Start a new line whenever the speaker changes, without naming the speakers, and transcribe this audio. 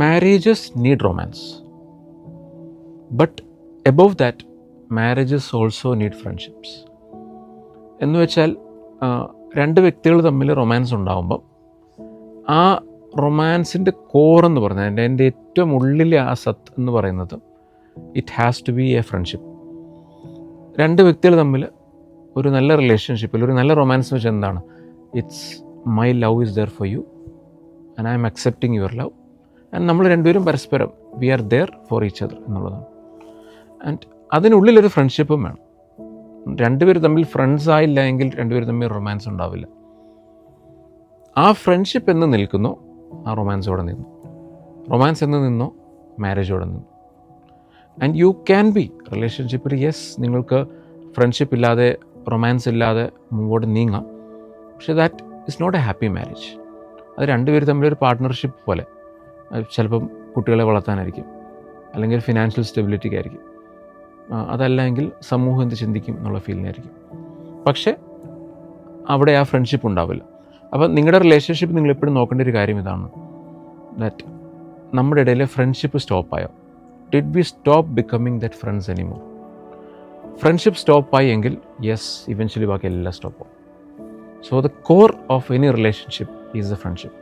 Marriages need romance, but above that marriages also need friendships. എന്ന് വെച്ചാൽ രണ്ട് വ്യക്തികൾ തമ്മിൽ റൊമാൻസ് ഉണ്ടാകുമ്പം ആ റൊമാൻസിൻ്റെ കോറെന്ന് പറഞ്ഞാൽ എൻ്റെ ഏറ്റവും ഉള്ളിലെ ആ സത്ത് എന്ന് പറയുന്നത് it has to be a friendship. രണ്ട് വ്യക്തികൾ തമ്മിൽ ഒരു നല്ല റിലേഷൻഷിപ്പിൽ ഒരു നല്ല റൊമാൻസ് എന്ന് വെച്ചാൽ എന്താണ്? It's my love is there for you and I am accepting your love and നമ്മൾ രണ്ടുപേരും പരസ്പരം we are there for each other എന്നുള്ളതാണ്. ആൻഡ് അതിനുള്ളിലൊരു ഫ്രണ്ട്ഷിപ്പും വേണം. രണ്ടുപേർ തമ്മിൽ ഫ്രണ്ട്സ് ആയില്ല എങ്കിൽ രണ്ടുപേർ തമ്മിൽ റൊമാൻസ് ഉണ്ടാവില്ല. ആ ഫ്രണ്ട്ഷിപ്പ് എന്ന് നിൽക്കുന്നോ ആ റൊമാൻസോടെ നിന്നു, റൊമാൻസ് എന്ന് നിന്നോ മാരേജോടെ നിന്നു. ആൻഡ് യു ക്യാൻ ബി റിലേഷൻഷിപ്പിൽ യെസ് നിങ്ങൾക്ക് ഫ്രണ്ട്ഷിപ്പ് ഇല്ലാതെ റൊമാൻസ് ഇല്ലാതെ മുമ്പോട്ട് നീങ്ങാം, പക്ഷേ that is not a happy marriage. അത് രണ്ടുപേർ തമ്മിലൊരു പാർട്ട്ണർഷിപ്പ് പോലെ, ചിലപ്പം കുട്ടികളെ വളർത്താനായിരിക്കും, അല്ലെങ്കിൽ ഫിനാൻഷ്യൽ സ്റ്റെബിലിറ്റിക്കായിരിക്കും, അതല്ല എങ്കിൽ സമൂഹം എന്ത് ചിന്തിക്കും എന്നുള്ള ഫീലിനായിരിക്കും. പക്ഷേ അവിടെ ആ ഫ്രണ്ട്ഷിപ്പ് ഉണ്ടാവില്ല. അപ്പം നിങ്ങളുടെ റിലേഷൻഷിപ്പ് നിങ്ങളെപ്പോഴും നോക്കേണ്ട ഒരു കാര്യം ഇതാണ്, ദാറ്റ് നമ്മുടെ ഇടയിലെ ഫ്രണ്ട്ഷിപ്പ് സ്റ്റോപ്പായോ? Did we stop becoming that friends anymore? Friendship സ്റ്റോപ്പായി എങ്കിൽ യെസ് ഇവൻച്വലി ബാക്കി എല്ലാം സ്റ്റോപ്പാവും. So the core of any relationship is the friendship.